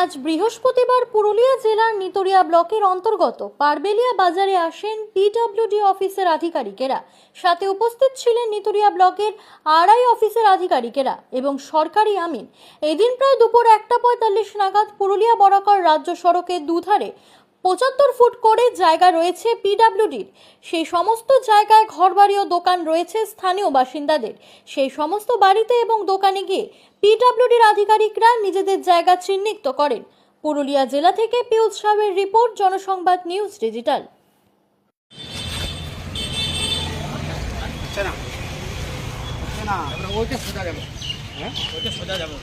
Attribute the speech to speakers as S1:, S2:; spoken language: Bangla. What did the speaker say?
S1: আজ বৃহস্পতিবার পুরুলিয়া জেলার নিতরিয়া ব্লকের অন্তর্গত পারবেলিয়া বাজারে আসেন পিডব্লিউডি অফিসের আধিকারিকেরা। সাথে উপস্থিত ছিলেন নিতরিয়া ব্লকের আরআই অফিসের আধিকারিকেরা এবং সরকারি আমিন। এদিন প্রায় দুপুর 1:45 নাগাদ পুরুলিয়া বরাকর রাজ্য সড়কের দুধারে 75 ফুট করে জায়গা রয়েছে পিডব্লিউডির। সেই সমস্ত জায়গায় ঘরবাড়ি ও দোকান রয়েছে স্থানীয় বাসিন্দাদের। সেই সমস্ত বাড়িতে এবং দোকানে গিয়ে পিডব্লিউডির আধিকারিকরা নিজেদের জায়গা চিহ্নিত করেন। পুরুলিয়া জেলা থেকে পিউষ সাহেবের রিপোর্ট, জনসংবাদ নিউজ ডিজিটাল।
S2: ওইটা সোজা যাবো।